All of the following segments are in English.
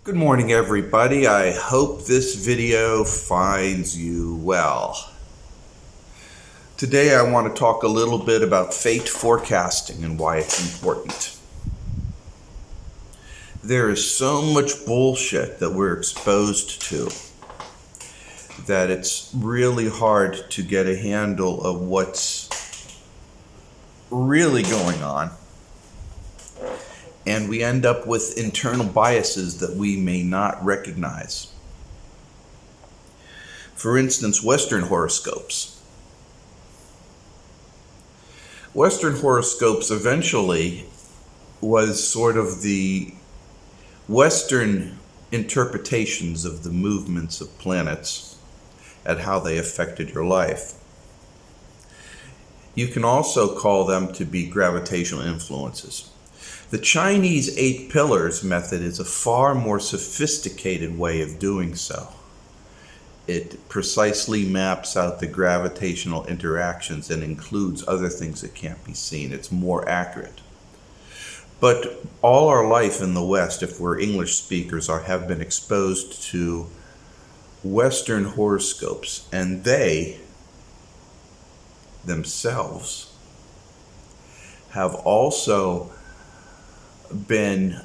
Good morning, everybody. I hope this video finds you well. Today I want to talk a little bit about fate forecasting and why it's important. There is so much bullshit that we're exposed to that it's really hard to get a handle of what's really going on. And we end up with internal biases that we may not recognize. For instance, Western horoscopes. Western horoscopes eventually was sort of the Western interpretations of the movements of planets and how they affected your life. You can also call them to be gravitational influences. The Chinese 8 pillars method is a far more sophisticated way of doing so. It precisely maps out the gravitational interactions and includes other things that can't be seen. It's more accurate. But all our life in the West, if we're English speakers, have been exposed to Western horoscopes, and they themselves have also been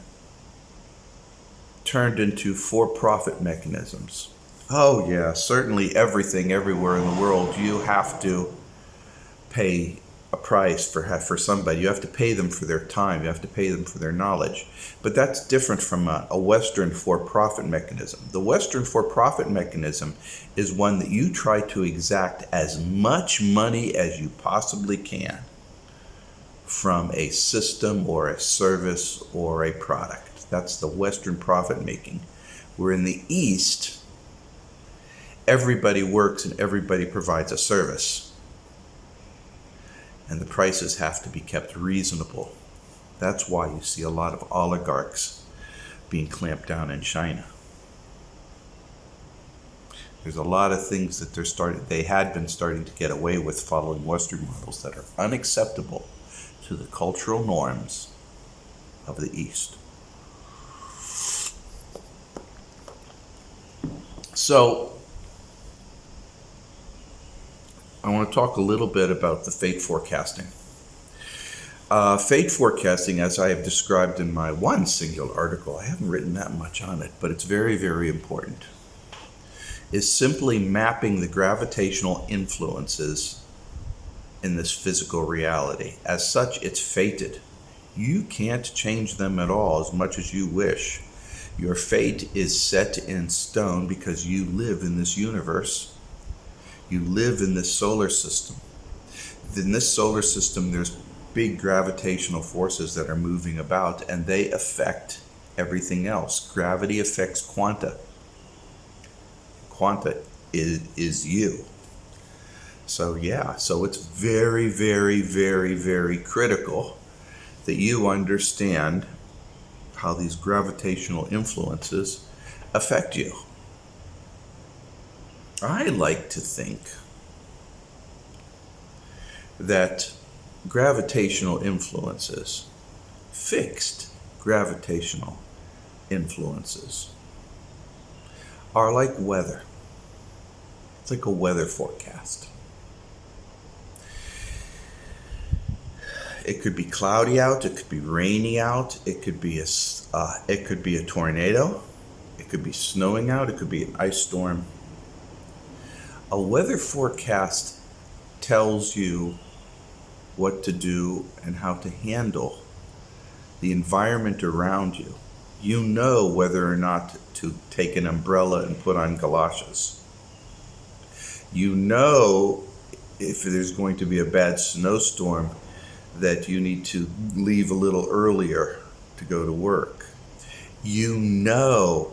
turned into for-profit mechanisms. Oh yeah, certainly everything everywhere in the world, you have to pay a price for somebody. You have to pay them for their time. You have to pay them for their knowledge. But that's different from a Western for-profit mechanism. The Western for-profit mechanism is one that you try to exact as much money as you possibly can from a system or a service or a product. That's the Western profit making. Where in the East, everybody works and everybody provides a service. And the prices have to be kept reasonable. That's why you see a lot of oligarchs being clamped down in China. There's a lot of things that they had been starting to get away with following Western models that are unacceptable to the cultural norms of the East. So, I want to talk a little bit about the fate forecasting. Fate forecasting, as I have described in my one singular article, I haven't written that much on it, but it's very, very important, is simply mapping the gravitational influences in this physical reality. As such, it's fated. You can't change them at all as much as you wish. Your fate is set in stone because you live in this universe. You live in this solar system. In this solar system, there's big gravitational forces that are moving about, and they affect everything else. Gravity affects quanta. Quanta is you. So it's very, very, very, very critical that you understand how these gravitational influences affect you. I like to think that gravitational influences, fixed gravitational influences, are like weather. It's like a weather forecast. It could be cloudy out. It could be rainy out. It could be a tornado. It could be snowing out. It could be an ice storm. A weather forecast tells you what to do and how to handle the environment around you. You know whether or not to take an umbrella and put on galoshes. You know if there's going to be a bad snowstorm that you need to leave a little earlier to go to work. You know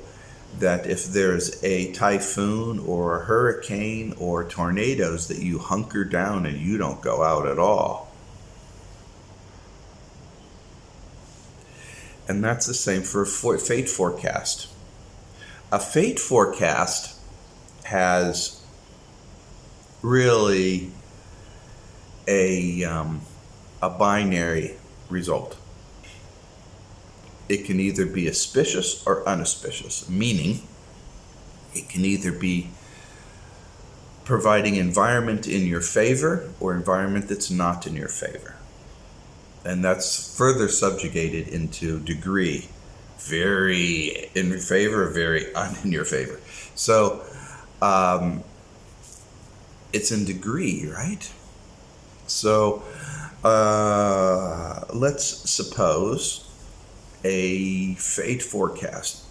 that if there's a typhoon or a hurricane or tornadoes that you hunker down and you don't go out at all. And that's the same for a fate forecast. A fate forecast has really a binary result. It can either be auspicious or unauspicious, meaning it can either be providing environment in your favor or environment that's not in your favor. And that's further subjugated into degree. Very in your favor, very in your favor. So it's in degree, right? So let's suppose a fate forecast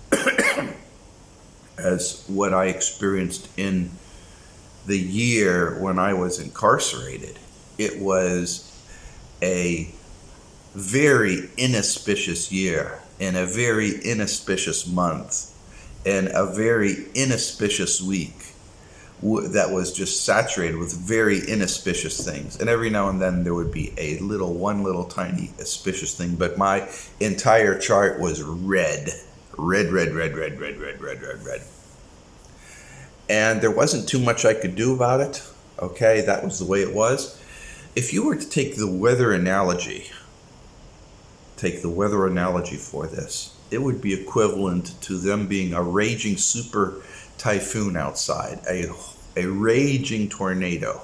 as what I experienced in the year when I was incarcerated. It was a very inauspicious year, and a very inauspicious month, and a very inauspicious week that was just saturated with very inauspicious things. And every now and then there would be one little tiny auspicious thing, but my entire chart was red. Red, red, red, red, red, red, red, red, red. And there wasn't too much I could do about it. Okay, that was the way it was. If you were to take the weather analogy for this, it would be equivalent to them being a raging super typhoon outside, a raging tornado,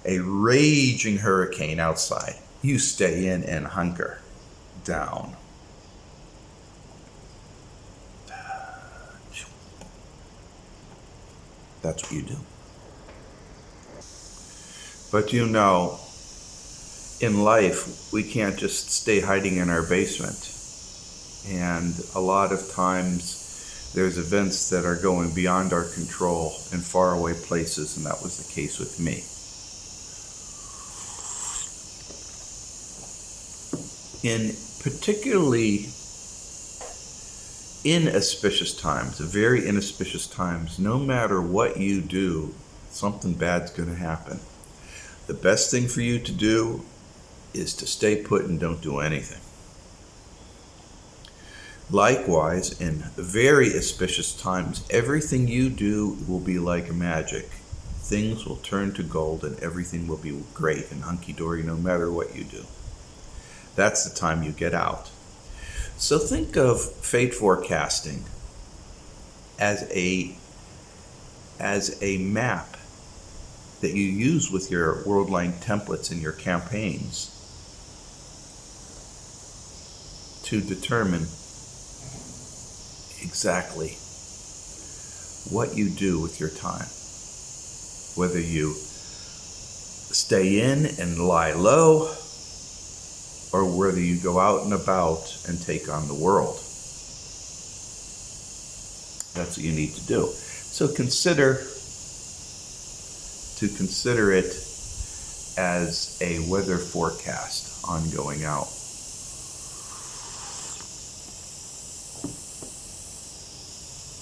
a raging hurricane outside. You stay in and hunker down. That's what you do. But you know, in life, we can't just stay hiding in our basement. And a lot of times there's events that are going beyond our control in faraway places, and that was the case with me. In particularly inauspicious times, very inauspicious times, no matter what you do, something bad's going to happen. The best thing for you to do is to stay put and don't do anything. Likewise, in very auspicious times, everything you do will be like magic. Things will turn to gold and everything will be great and hunky-dory no matter what you do. That's the time you get out. So think of fate forecasting as a map that you use with your world-line templates and your campaigns to determine exactly what you do with your time. Whether you stay in and lie low, or whether you go out and about and take on the world. That's what you need to do. So consider it as a weather forecast on going out.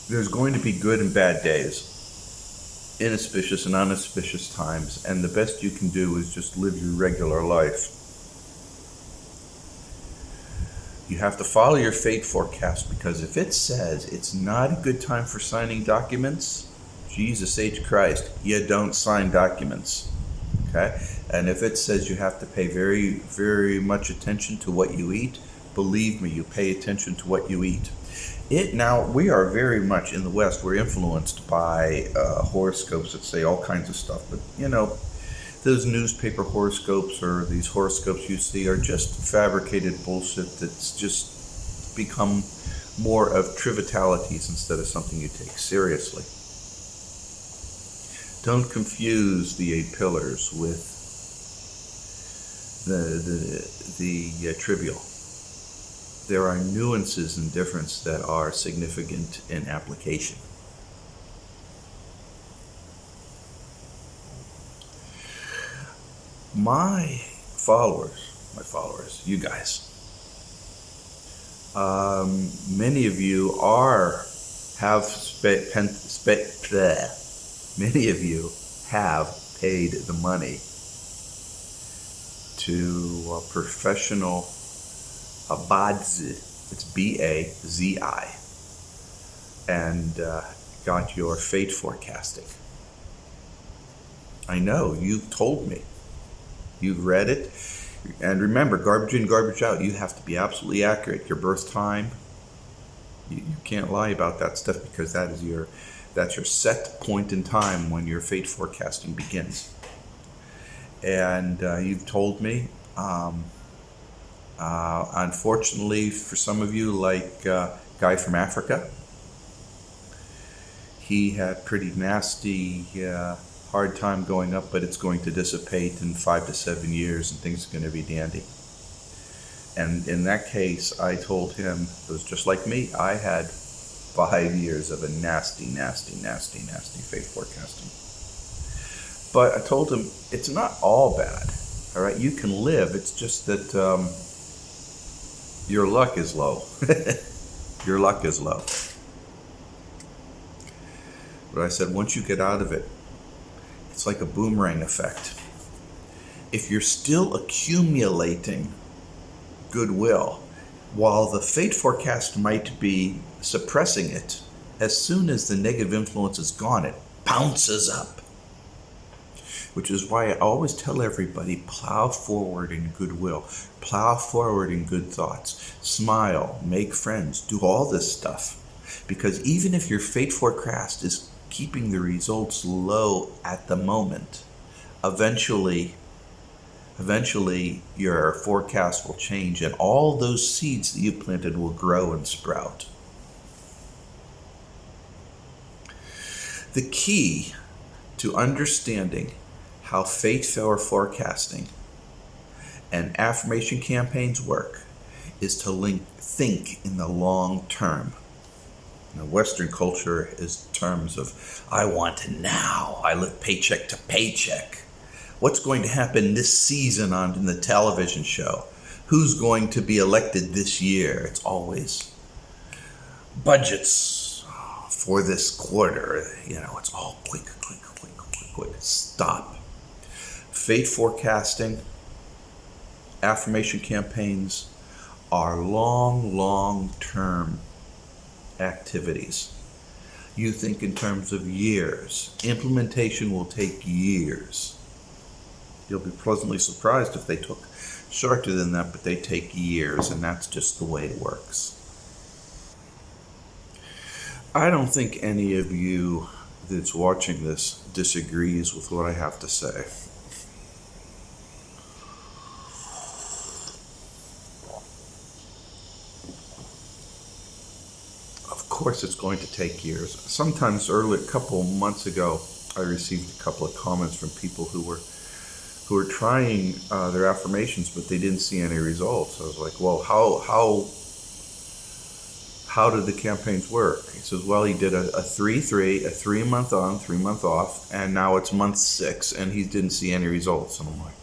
There's going to be good and bad days, inauspicious and unauspicious times, and the best you can do is just live your regular life. You have to follow your fate forecast, because if it says it's not a good time for signing documents, Jesus H. Christ, you don't sign documents. Okay? And if it says you have to pay very, very much attention to what you eat, believe me, you pay attention to what you eat. Now, we are very much in the West, we're influenced by horoscopes that say all kinds of stuff, but those newspaper horoscopes or these horoscopes you see are just fabricated bullshit that's just become more of trivialities instead of something you take seriously. Don't confuse the 8 pillars with the trivial. There are nuances and difference that are significant in application. My followers, you guys, many of you many of you have paid the money to a professional, BaZi, it's BaZi, and got your fate forecasting. I know, you've told me. You've read it. And remember, garbage in, garbage out. You have to be absolutely accurate. Your birth time, you can't lie about that stuff, because that's your set point in time when your fate forecasting begins. And you've told me, unfortunately for some of you, like guy from Africa, he had pretty nasty hard time going up, but it's going to dissipate in 5 to 7 years, and things are going to be dandy. And in that case, I told him it was just like me. I had 5 years of a nasty fate forecasting. But I told him it's not all bad. All right, you can live. It's just that your luck is low. Your luck is low. But I said, once you get out of it, it's like a boomerang effect. If you're still accumulating goodwill, while the fate forecast might be suppressing it, as soon as the negative influence is gone, it bounces up. Which is why I always tell everybody, plow forward in goodwill, plow forward in good thoughts, smile, make friends, do all this stuff. Because even if your fate forecast is keeping the results low at the moment, eventually your forecast will change, and all those seeds that you planted will grow and sprout. The key to understanding how fate forecasting and affirmation campaigns work is to think in the long term. Now, Western culture is terms of, I want now. I live paycheck to paycheck. What's going to happen this season in the television show? Who's going to be elected this year? It's always budgets for this quarter. It's all quick. Stop. Fate forecasting, affirmation campaigns are long-term activities. You think in terms of years. Implementation will take years. You'll be pleasantly surprised if they took shorter than that, but they take years, and that's just the way it works. I don't think any of you that's watching this disagrees with what I have to say. Of course, it's going to take years. Sometimes a couple months ago, I received a couple of comments from people who were trying their affirmations, but they didn't see any results. I was like, well, how did the campaigns work? He says, well, he did a 3-3, a 3 month on, 3 month off, and now it's month 6, and he didn't see any results. And I'm like,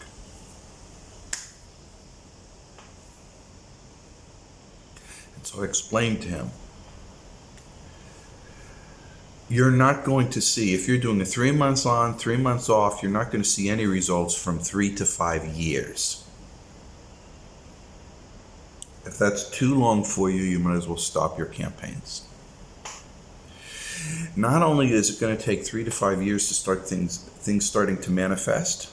and so I explained to him, you're not going to see, if you're doing a 3 months on, 3 months off, you're not going to see any results from 3 to 5 years. If that's too long for you, you might as well stop your campaigns. Not only is it going to take 3 to 5 years to start things starting to manifest,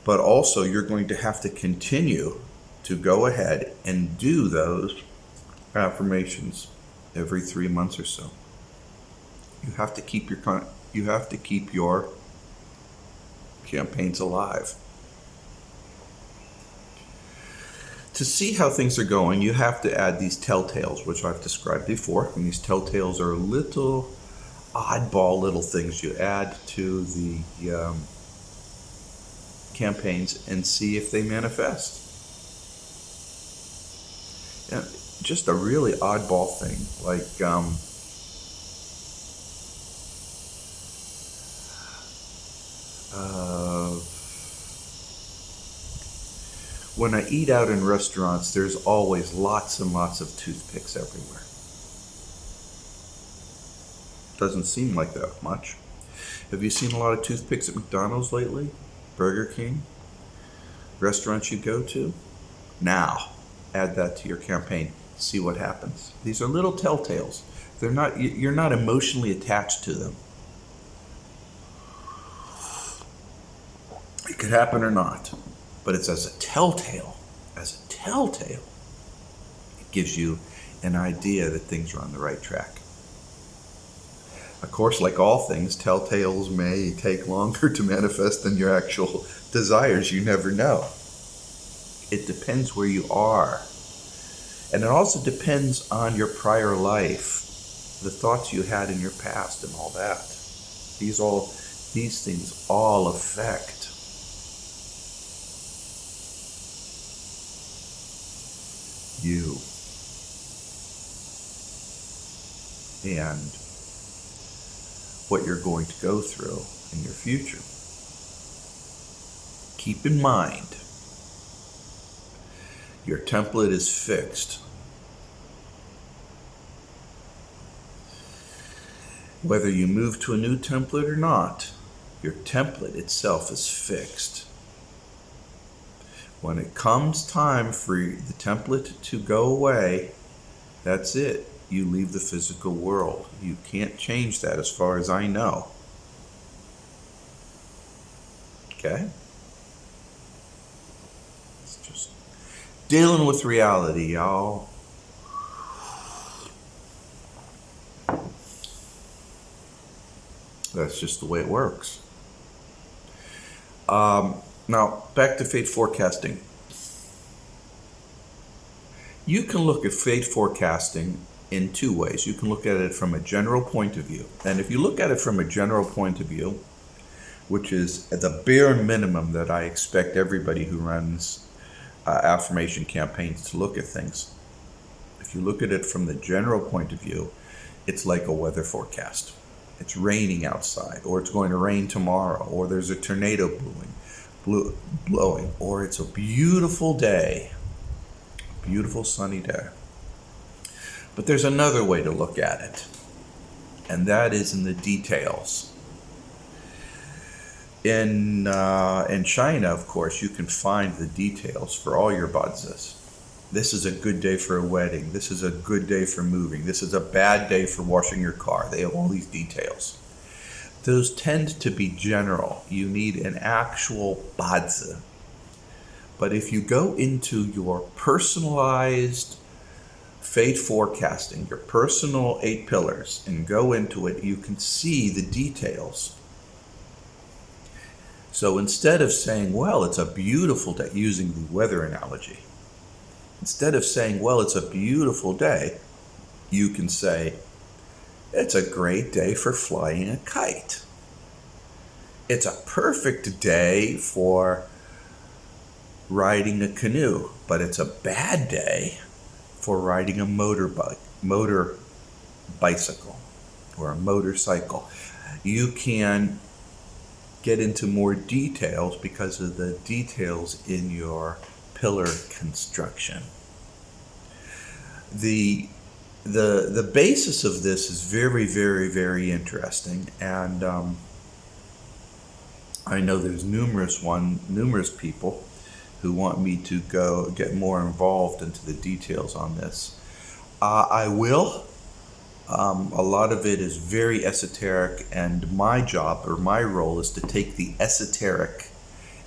but also you're going to have to continue to go ahead and do those affirmations every 3 months or so. You have to keep your campaigns alive. To see how things are going, you have to add these telltales, which I've described before. And these telltales are little oddball little things you add to the campaigns and see if they manifest. And just a really oddball thing, like when I eat out in restaurants, there's always lots and lots of toothpicks everywhere. Doesn't seem like that much. Have you seen a lot of toothpicks at McDonald's lately? Burger King? Restaurants you go to? Now, add that to your campaign. See what happens. These are little telltales. You're not emotionally attached to them. It could happen or not. but it's as a telltale. It gives you an idea that things are on the right track. Of course, like all things, telltales may take longer to manifest than your actual desires. You never know. It depends where you are. And it also depends on your prior life, the thoughts you had in your past and all that. These things all affect you and what you're going to go through in your future. Keep in mind, your template is fixed. Whether you move to a new template or not, your template itself is fixed. When it comes time for the template to go away, that's it. You leave the physical world. You can't change that as far as I know. Okay? It's just dealing with reality, y'all. That's just the way it works. Now, back to fate forecasting. You can look at fate forecasting in two ways. You can look at it from a general point of view. And if you look at it from a general point of view, which is the bare minimum that I expect everybody who runs affirmation campaigns to look at things. If you look at it from the general point of view, it's like a weather forecast. It's raining outside, or it's going to rain tomorrow, or there's a tornado blowing, or it's a beautiful day, beautiful sunny day. But there's another way to look at it, and that is in the details. In China, of course, you can find the details for all your BaZis. This is a good day for a wedding. This is a good day for moving. This is a bad day for washing your car. They have all these details. Those tend to be general. You need an actual BaZi. But if you go into your personalized fate forecasting, your personal 8 pillars, and go into it, you can see the details. So instead of saying, well, it's a beautiful day, using the weather analogy, instead of saying, well, it's a beautiful day, you can say, it's a great day for flying a kite. It's a perfect day for riding a canoe, but it's a bad day for riding a motor bicycle or a motorcycle. You can get into more details because of the details in your pillar construction. The basis of this is very, very, very interesting, and I know there's numerous people who want me to go get more involved into the details on this. I will. A lot of it is very esoteric, and my job or my role is to take the esoteric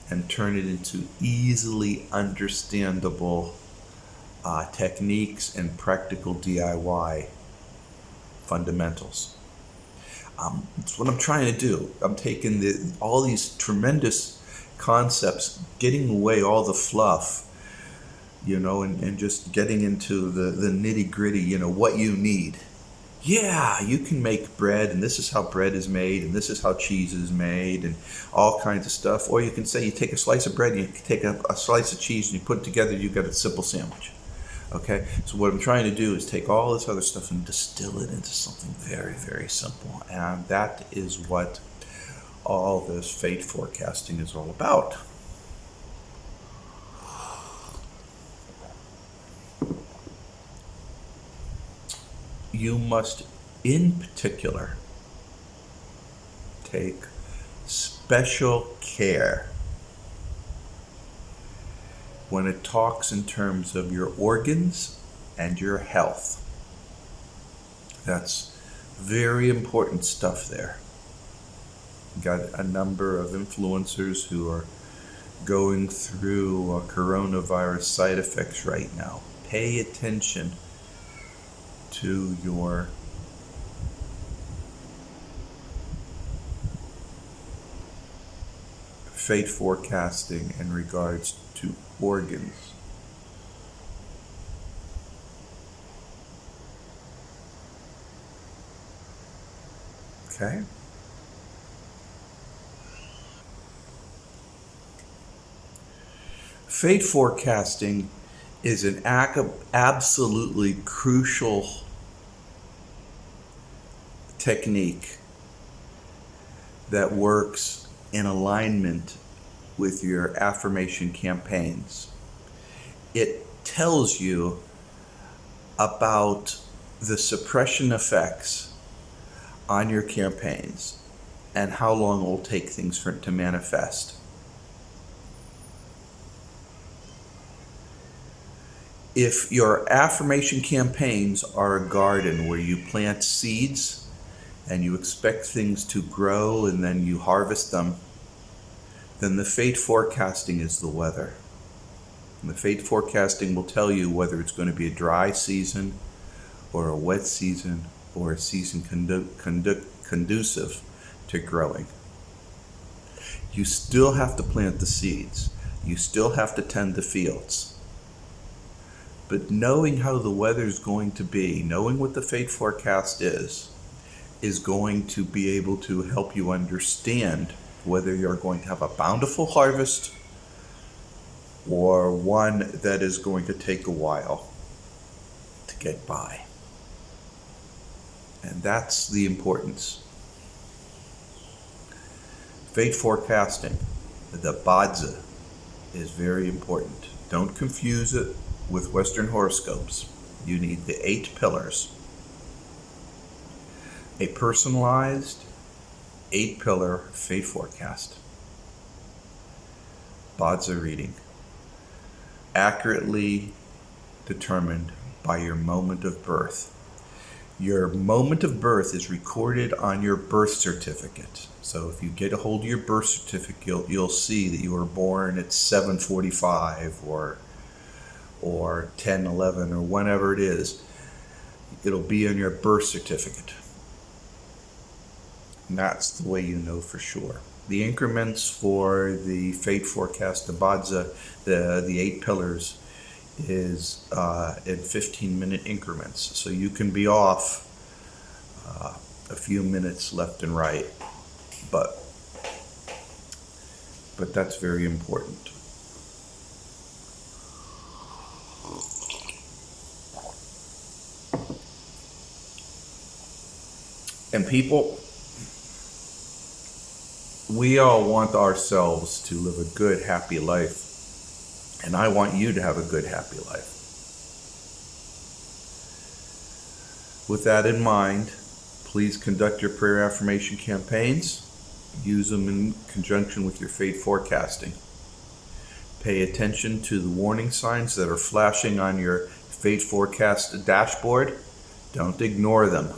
and turn it into easily understandable techniques and practical DIY fundamentals. That's what I'm trying to do. I'm taking all these tremendous concepts, getting away all the fluff, and just getting into the nitty gritty, what you need. Yeah, you can make bread, and this is how bread is made, and this is how cheese is made, and all kinds of stuff. Or you can say you take a slice of bread, and you take a slice of cheese, and you put it together, you've got a simple sandwich. Okay, so what I'm trying to do is take all this other stuff and distill it into something very, very simple. And that is what all this fate forecasting is all about. You must, in particular, take special care when it talks in terms of your organs and your health. That's very important stuff there. Got a number of influencers who are going through coronavirus side effects right now. Pay attention to your fate forecasting in regards to organs. Okay? Fate forecasting is an absolutely crucial technique that works in alignment with your affirmation campaigns. It tells you about the suppression effects on your campaigns and how long it will take things for it to manifest. If your affirmation campaigns are a garden where you plant seeds and you expect things to grow and then you harvest them, then the fate forecasting is the weather. And the fate forecasting will tell you whether it's going to be a dry season or a wet season or a season conducive to growing. You still have to plant the seeds. You still have to tend the fields. But knowing how the weather is going to be, knowing what the fate forecast is going to be able to help you understand whether you're going to have a bountiful harvest or one that is going to take a while to get by. And that's the importance. Fate forecasting, the BaZi, is very important. Don't confuse it with Western horoscopes. You need the 8 pillars. A personalized 8-pillar fate forecast. BaZi reading. Accurately determined by your moment of birth. Your moment of birth is recorded on your birth certificate. So if you get a hold of your birth certificate, you'll see that you were born at 7:45 or 10:11 or whenever it is. It'll be on your birth certificate. And that's the way you know for sure. The increments for the fate forecast, the BaZi, the 8 pillars, is in 15-minute increments. So you can be off a few minutes left and right, but that's very important. And people, we all want ourselves to live a good, happy life. And I want you to have a good, happy life. With that in mind, please conduct your prayer affirmation campaigns. Use them in conjunction with your fate forecasting. Pay attention to the warning signs that are flashing on your fate forecast dashboard. Don't ignore them.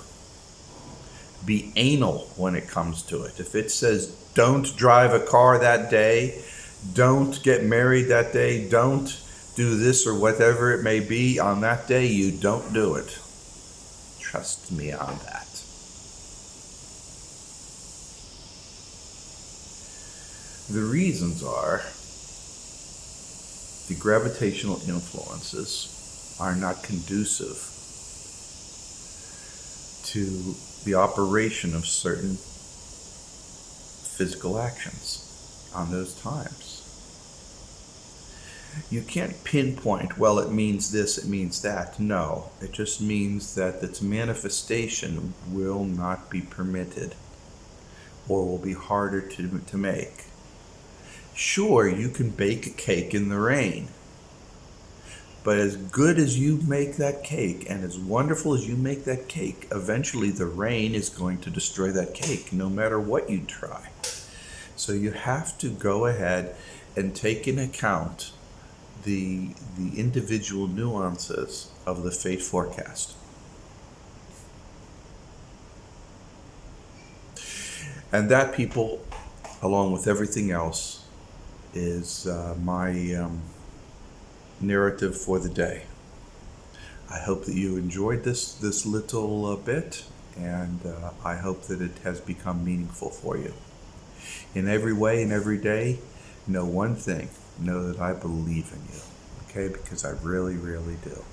Be anal when it comes to it. If it says don't drive a car that day, don't get married that day, don't do this or whatever it may be on that day, you don't do it. Trust me on that. The reasons are the gravitational influences are not conducive to the operation of certain physical actions on those times. You can't pinpoint, well, it means this, it means that. No, it just means that its manifestation will not be permitted or will be harder to make. Sure, you can bake a cake in the rain, but as good as you make that cake and as wonderful as you make that cake, eventually the rain is going to destroy that cake no matter what you try. So you have to go ahead and take into account the individual nuances of the fate forecast. And that, people, along with everything else, is my narrative for the day. I hope that you enjoyed this little bit, and I hope that it has become meaningful for you. In every way and every day, know one thing: know that I believe in you. Okay, because I really, really do.